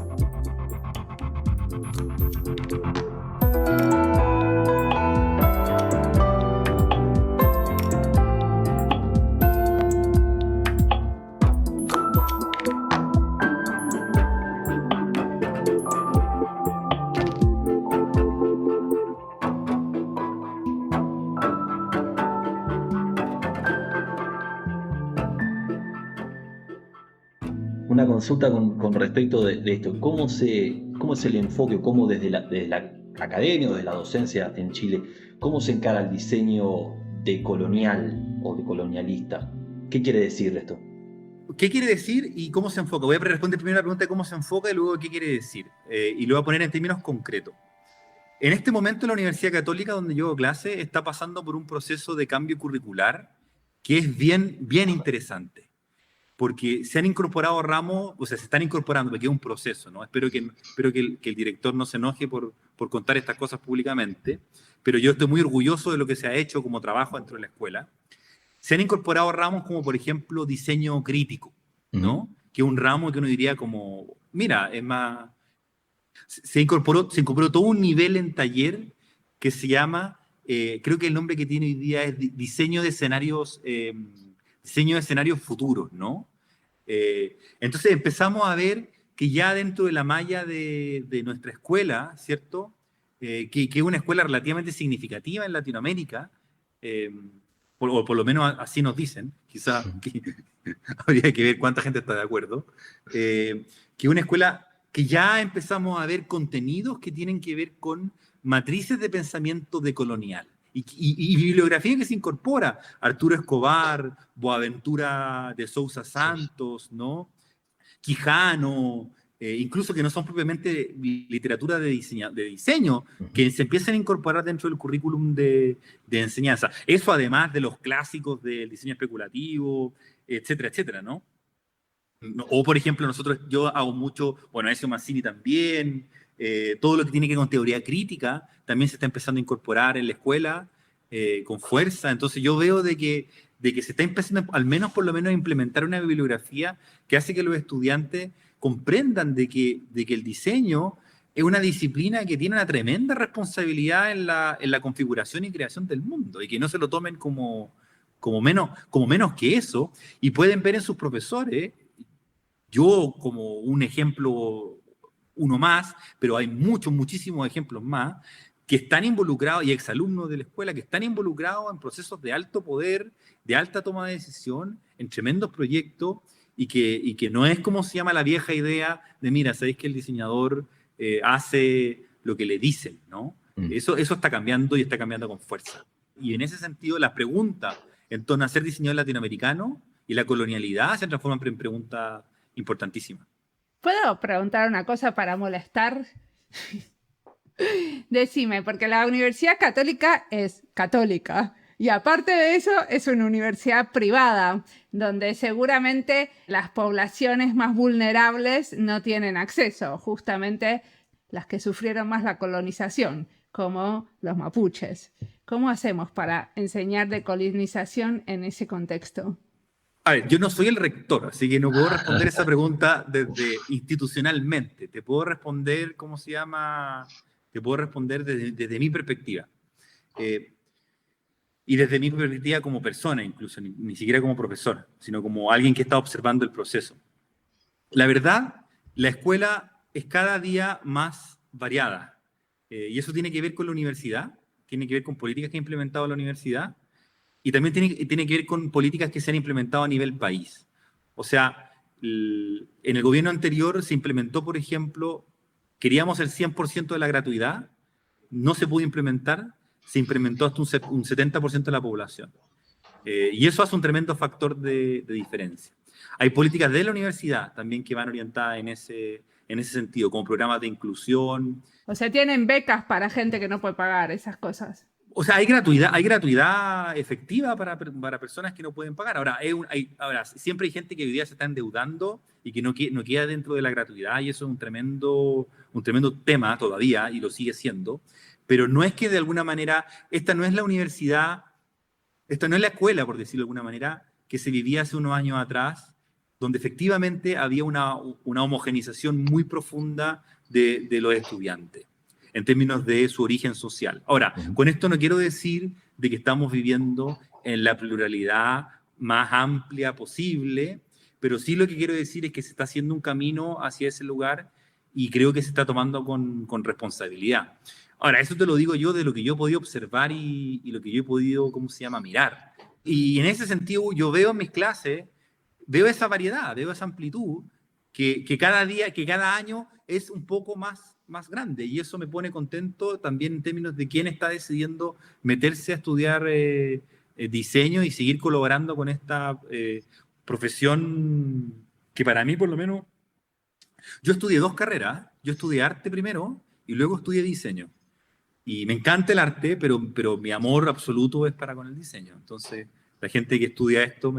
Una consulta con respecto de esto. ¿Cómo es el enfoque, cómo desde la academia o desde la docencia en Chile, cómo se encara el diseño decolonial o decolonialista? ¿Qué quiere decir esto? ¿Qué quiere decir y cómo se enfoca? Voy a responder primero la pregunta de cómo se enfoca y luego qué quiere decir. Y lo voy a poner en términos concretos. En este momento la Universidad Católica, donde yo doy clase, está pasando por un proceso de cambio curricular que es bien, bien interesante, porque se han incorporado ramos, o sea, se están incorporando, porque es un proceso, ¿no? Espero que el director no se enoje por contar estas cosas públicamente, pero yo estoy muy orgulloso de lo que se ha hecho como trabajo dentro de la escuela. Se han incorporado ramos como, por ejemplo, diseño crítico, ¿no? Que es un ramo que uno diría como, mira, es más... Se incorporó todo un nivel en taller que se llama, creo que el nombre que tiene hoy día es diseño de escenarios futuros, ¿no? Entonces empezamos a ver que ya dentro de la malla de nuestra escuela, ¿cierto? Que es una escuela relativamente significativa en Latinoamérica, o por lo menos así nos dicen, quizá habría que ver cuánta gente está de acuerdo, que es una escuela que ya empezamos a ver contenidos que tienen que ver con matrices de pensamiento decolonial y bibliografía que se incorpora. Arturo Escobar, Boaventura de Sousa Santos, ¿no? Quijano, incluso que no son propiamente literatura de diseño, que se empiezan a incorporar dentro del currículum de enseñanza. Eso además de los clásicos del diseño especulativo, etcétera, etcétera, ¿no? O, por ejemplo, yo hago mucho, bueno, Ezio Mazzini también, todo lo que tiene que ver con teoría crítica también se está empezando a incorporar en la escuela con fuerza. Entonces yo veo de que se está empezando, al menos por lo menos, a implementar una bibliografía que hace que los estudiantes comprendan de que el diseño es una disciplina que tiene una tremenda responsabilidad en la configuración y creación del mundo, y que no se lo tomen como menos que eso, y pueden ver en sus profesores. Yo, como un ejemplo, uno más, pero hay muchísimos ejemplos más, que están involucrados, y exalumnos de la escuela, que están involucrados en procesos de alto poder, de alta toma de decisión, en tremendos proyectos, y que no es como se llama la vieja idea de, mira, sabéis que el diseñador hace lo que le dicen, ¿no? Eso está cambiando, y está cambiando con fuerza. Y en ese sentido, las preguntas en torno a ser diseñador latinoamericano y la colonialidad se transforman en preguntas importantísima. ¿Puedo preguntar una cosa para molestar? Decime, porque la Universidad Católica es católica y aparte de eso es una universidad privada, donde seguramente las poblaciones más vulnerables no tienen acceso, justamente las que sufrieron más la colonización, como los mapuches. ¿Cómo hacemos para enseñar decolonización en ese contexto? A ver, yo no soy el rector, así que no puedo responder esa pregunta desde institucionalmente. Te puedo responder, ¿cómo se llama? Te puedo responder desde mi perspectiva. Y desde mi perspectiva como persona, incluso, ni siquiera como profesor, sino como alguien que está observando el proceso. La verdad, la escuela es cada día más variada. Y eso tiene que ver con la universidad, tiene que ver con políticas que ha implementado la universidad, y también tiene que ver con políticas que se han implementado a nivel país. O sea, en el gobierno anterior se implementó, por ejemplo, queríamos el 100% de la gratuidad, no se pudo implementar, se implementó hasta un 70% de la población. Y eso hace un tremendo factor de diferencia. Hay políticas de la universidad también que van orientadas en ese sentido, como programas de inclusión. O sea, tienen becas para gente que no puede pagar esas cosas. O sea, hay gratuidad efectiva para personas que no pueden pagar. Ahora, siempre hay gente que hoy día se está endeudando y que no queda dentro de la gratuidad, y eso es un tremendo tema todavía, y lo sigue siendo. Pero no es que de alguna manera, esta no es la universidad, esta no es la escuela, por decirlo de alguna manera, que se vivía hace unos años atrás, donde efectivamente había una homogenización muy profunda de los estudiantes, en términos de su origen social. Ahora, con esto no quiero decir de que estamos viviendo en la pluralidad más amplia posible, pero sí lo que quiero decir es que se está haciendo un camino hacia ese lugar, y creo que se está tomando con responsabilidad. Ahora, eso te lo digo yo de lo que yo he podido observar y lo que yo he podido, ¿cómo se llama?, mirar. Y en ese sentido, yo veo en mis clases, veo esa variedad, veo esa amplitud, que cada año es un poco más grande, y eso me pone contento también en términos de quién está decidiendo meterse a estudiar diseño y seguir colaborando con esta profesión que para mí, por lo menos, yo estudié 2 carreras. Yo estudié arte primero y luego estudié diseño. Y me encanta el arte, pero mi amor absoluto es para con el diseño. Entonces, la gente que estudia esto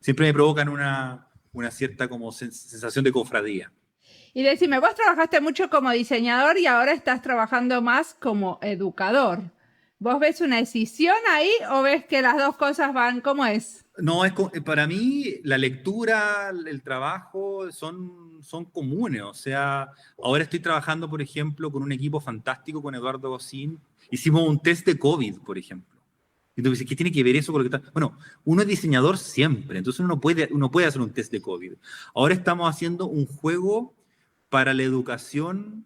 siempre me provocan una cierta como sensación de cofradía. Y decime, vos trabajaste mucho como diseñador y ahora estás trabajando más como educador. ¿Vos ves una decisión ahí o ves que las dos cosas van? ¿Cómo es? No, para mí la lectura, el trabajo son comunes. O sea, ahora estoy trabajando, por ejemplo, con un equipo fantástico, con Eduardo Gosín. Hicimos un test de COVID, por ejemplo. Entonces, ¿qué tiene que ver eso con lo que está? Bueno, uno es diseñador siempre, entonces uno puede hacer un test de COVID. Ahora estamos haciendo un juego para la educación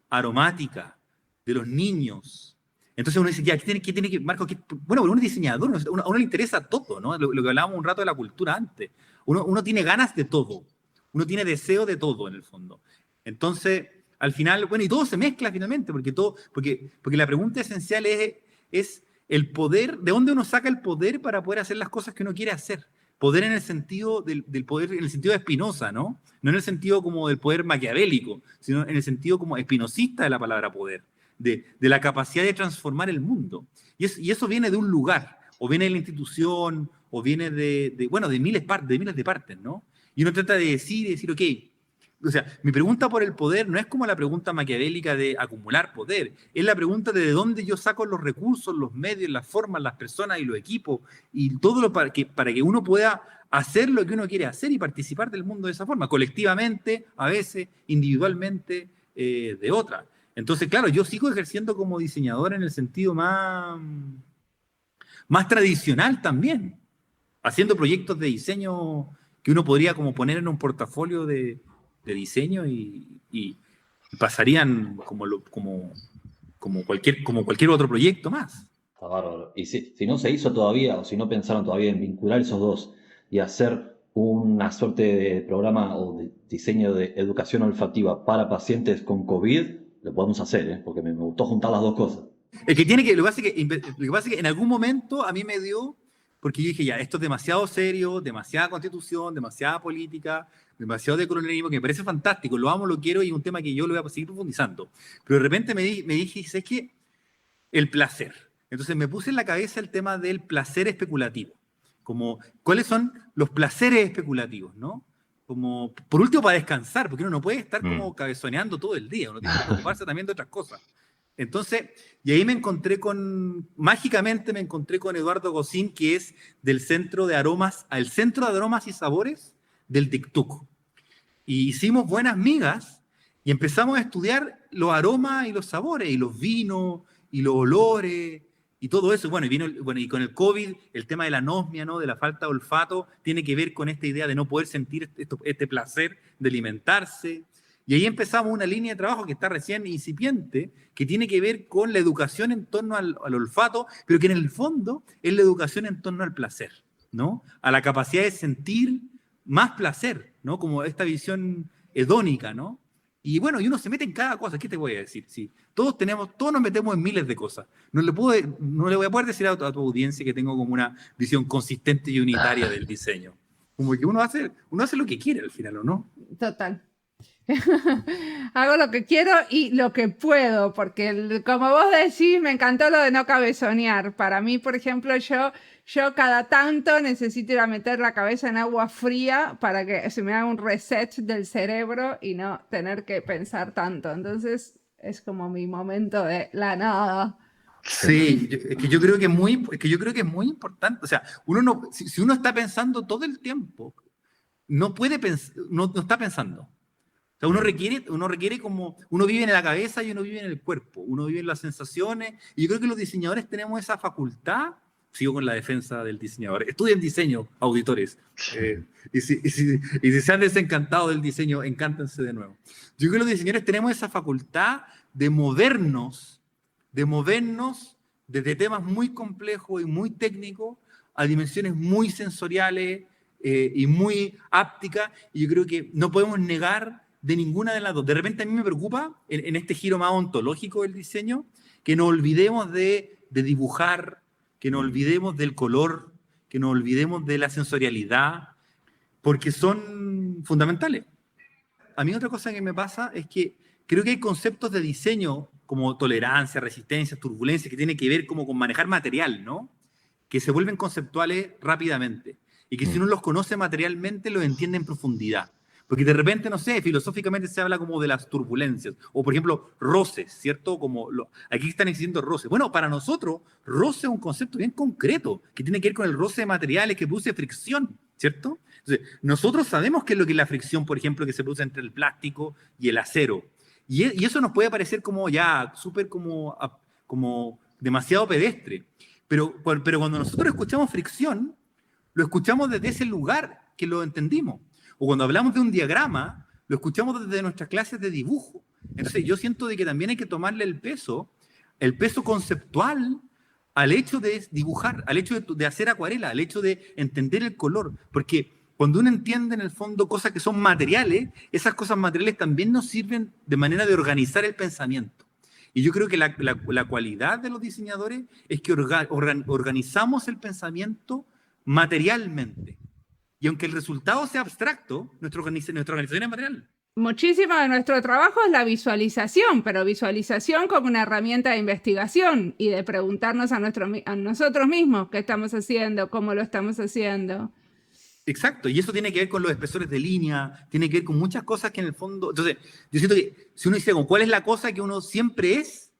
aromática de los niños. Entonces uno dice, ya, ¿qué tiene que, Marco? Bueno, uno es diseñador, a uno le interesa todo, ¿no? Lo que hablábamos un rato de la cultura antes. Uno tiene ganas de todo, uno tiene deseo de todo, en el fondo. Entonces, al final, bueno, y todo se mezcla finalmente, porque la pregunta esencial es el poder, ¿de dónde uno saca el poder para poder hacer las cosas que uno quiere hacer? Poder en el sentido del poder, en el sentido de Spinoza, ¿no? No en el sentido como del poder maquiavélico, sino en el sentido como espinosista de la palabra poder, de la capacidad de transformar el mundo. Y eso viene de un lugar, o viene de la institución, o viene de miles de partes, ¿no? Y uno trata de decir, ok, o sea, mi pregunta por el poder no es como la pregunta maquiavélica de acumular poder, es la pregunta de dónde yo saco los recursos, los medios, las formas, las personas y los equipos, y todo lo para que uno pueda hacer lo que uno quiere hacer y participar del mundo de esa forma, colectivamente, a veces, individualmente, de otra. Entonces, claro, yo sigo ejerciendo como diseñador en el sentido más tradicional también, haciendo proyectos de diseño que uno podría como poner en un portafolio de diseño y pasarían como cualquier otro proyecto más. Está bárbaro. Y si no se hizo todavía, o si no pensaron todavía en vincular esos dos y hacer una suerte de programa o de diseño de educación olfativa para pacientes con COVID, lo podemos hacer, ¿eh? Porque me gustó juntar las dos cosas. Lo que pasa es que en algún momento a mí me dio, porque yo dije, ya, esto es demasiado serio, demasiada constitución, demasiada política, demasiado de colonialismo, que me parece fantástico, lo amo, lo quiero y es un tema que yo lo voy a seguir profundizando. Pero de repente me dije, ¿sabes qué? El placer. Entonces me puse en la cabeza el tema del placer especulativo. Como, ¿cuáles son los placeres especulativos, no? Como, por último, para descansar, porque uno no puede estar como cabezoneando todo el día, uno tiene que preocuparse también de otras cosas. Entonces, y ahí mágicamente me encontré con Eduardo Gosín, que es del Centro de Aromas y Sabores del TICTUC. Y hicimos buenas migas y empezamos a estudiar los aromas y los sabores, y los vinos, y los olores, y todo eso. Bueno, y con el COVID, el tema de la anosmia, ¿no? De la falta de olfato, tiene que ver con esta idea de no poder sentir este placer de alimentarse. Y ahí empezamos una línea de trabajo que está recién incipiente, que tiene que ver con la educación en torno al olfato, pero que en el fondo es la educación en torno al placer, ¿no? A la capacidad de sentir más placer, ¿no? Como esta visión hedónica, ¿no? Y bueno, y uno se mete en cada cosa. ¿Qué te voy a decir? Sí, todos nos metemos en miles de cosas. No le voy a poder decir a tu audiencia que tengo como una visión consistente y unitaria del diseño. Como que uno hace lo que quiere al final, ¿o no? Total. Hago lo que quiero y lo que puedo, porque como vos decís, me encantó lo de no cabezonear. Para mí, por ejemplo, yo cada tanto necesito ir a meter la cabeza en agua fría para que se me haga un reset del cerebro y no tener que pensar tanto. Entonces es como mi momento de la nada. Sí, es que yo creo que es muy importante. O sea, si uno está pensando todo el tiempo, no puede pensar, no está pensando. O sea, uno requiere como, uno vive en la cabeza y uno vive en el cuerpo, uno vive en las sensaciones, y yo creo que los diseñadores tenemos esa facultad. Sigo con la defensa del diseñador. Estudien diseño, auditores. Y si se han desencantado del diseño, encántense de nuevo. Yo creo que los diseñadores tenemos esa facultad de movernos desde temas muy complejos y muy técnicos a dimensiones muy sensoriales y muy ápticas, y yo creo que no podemos negar de ninguna de las dos. De repente a mí me preocupa, en este giro más ontológico del diseño, que nos olvidemos de dibujar, que nos olvidemos del color, que nos olvidemos de la sensorialidad, porque son fundamentales. A mí otra cosa que me pasa es que creo que hay conceptos de diseño como tolerancia, resistencia, turbulencia, que tiene que ver como con manejar material, ¿no? Que se vuelven conceptuales rápidamente y que si uno los conoce materialmente los entiende en profundidad. Porque de repente, no sé, filosóficamente se habla como de las turbulencias, o por ejemplo, roces, ¿cierto? Aquí están existiendo roces. Bueno, para nosotros, roce es un concepto bien concreto, que tiene que ver con el roce de materiales que produce fricción, ¿cierto? Entonces, nosotros sabemos qué es lo que es la fricción, por ejemplo, que se produce entre el plástico y el acero. Y eso nos puede parecer como ya súper como demasiado pedestre. Pero cuando nosotros escuchamos fricción, lo escuchamos desde ese lugar que lo entendimos. O cuando hablamos de un diagrama, lo escuchamos desde nuestras clases de dibujo. Entonces yo siento de que también hay que tomarle el peso conceptual al hecho de dibujar, al hecho de hacer acuarela, al hecho de entender el color. Porque cuando uno entiende en el fondo cosas que son materiales, esas cosas materiales también nos sirven de manera de organizar el pensamiento. Y yo creo que la cualidad de los diseñadores es que organizamos el pensamiento materialmente. Y aunque el resultado sea abstracto, nuestra organización es material. Muchísimo de nuestro trabajo es la visualización, pero visualización como una herramienta de investigación y de preguntarnos a nosotros mismos qué estamos haciendo, cómo lo estamos haciendo. Exacto, y eso tiene que ver con los espesores de línea, tiene que ver con muchas cosas que en el fondo... Entonces, yo siento que si uno dice ¿cuál es la cosa que uno siempre es?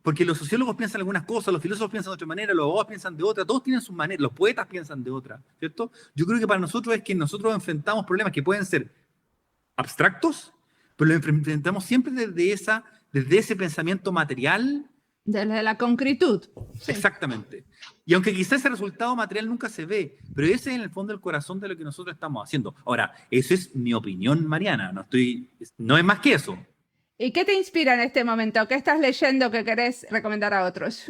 Porque los sociólogos piensan algunas cosas, los filósofos piensan de otra manera, los abogados piensan de otra, todos tienen sus maneras, los poetas piensan de otra, ¿cierto? Yo creo que para nosotros es que nosotros enfrentamos problemas que pueden ser abstractos, pero los enfrentamos siempre desde ese pensamiento material. Desde la concretud. Sí. Exactamente. Y aunque quizás ese resultado material nunca se ve, pero ese es en el fondo el corazón de lo que nosotros estamos haciendo. Ahora, eso es mi opinión, Mariana, no es más que eso. ¿Y qué te inspira en este momento? ¿Qué estás leyendo que querés recomendar a otros?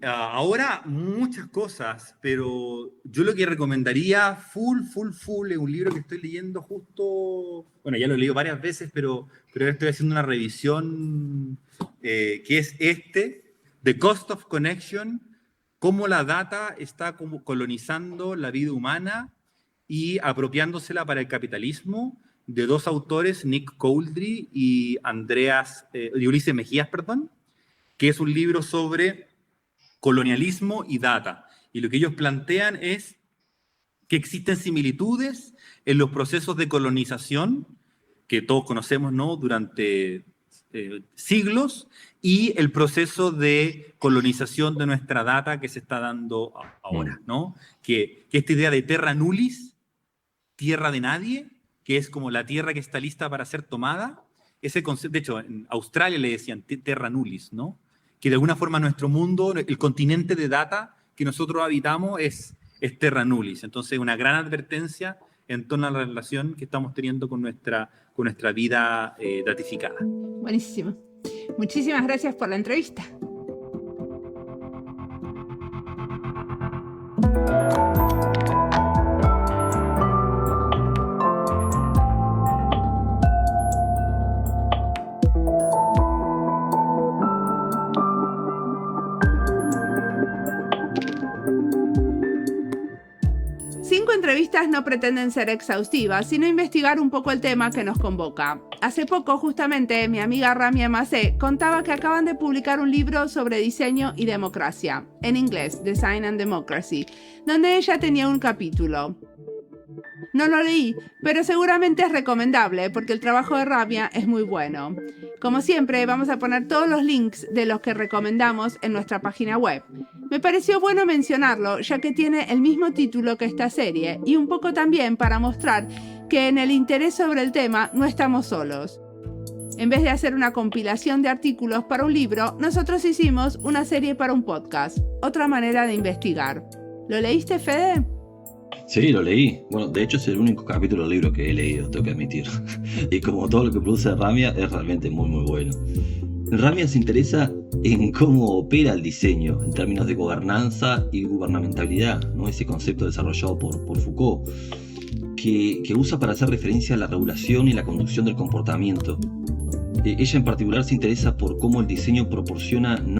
Ahora muchas cosas, pero yo lo que recomendaría full es un libro que estoy leyendo justo, bueno, ya lo he leído varias veces, pero ahora estoy haciendo una revisión que es The Cost of Connection, cómo la data está como colonizando la vida humana y apropiándosela para el capitalismo, de dos autores, Nick Couldry y Ulises Mejías, que es un libro sobre colonialismo y data. Y lo que ellos plantean es que existen similitudes en los procesos de colonización, que todos conocemos, ¿no?, durante siglos, y el proceso de colonización de nuestra data que se está dando ahora, ¿no? Que esta idea de terra nullis, tierra de nadie, que es como la tierra que está lista para ser tomada, ese concepto, de hecho, en Australia le decían terra nullis, ¿no? Que de alguna forma nuestro mundo, el continente de data que nosotros habitamos es terra nullis. Entonces, una gran advertencia en torno a la relación que estamos teniendo con nuestra vida datificada. Buenísimo. Muchísimas gracias por la entrevista. Entrevistas no pretenden ser exhaustivas, sino investigar un poco el tema que nos convoca. Hace poco, justamente, mi amiga Ramia Macé contaba que acaban de publicar un libro sobre diseño y democracia, en inglés, Design and Democracy, donde ella tenía un capítulo. No lo leí, pero seguramente es recomendable porque el trabajo de Ramia es muy bueno. Como siempre, vamos a poner todos los links de los que recomendamos en nuestra página web. Me pareció bueno mencionarlo, ya que tiene el mismo título que esta serie, y un poco también para mostrar que en el interés sobre el tema no estamos solos. En vez de hacer una compilación de artículos para un libro, nosotros hicimos una serie para un podcast, otra manera de investigar. ¿Lo leíste, Fede? Sí, lo leí. Bueno, de hecho es el único capítulo del libro que he leído, tengo que admitir. Y como todo lo que produce Ramia, es realmente muy muy bueno. Ramia se interesa en cómo opera el diseño en términos de gobernanza y gubernamentabilidad, ¿no? Ese concepto desarrollado por Foucault, que usa para hacer referencia a la regulación y la conducción del comportamiento. Ella en particular se interesa por cómo el diseño proporciona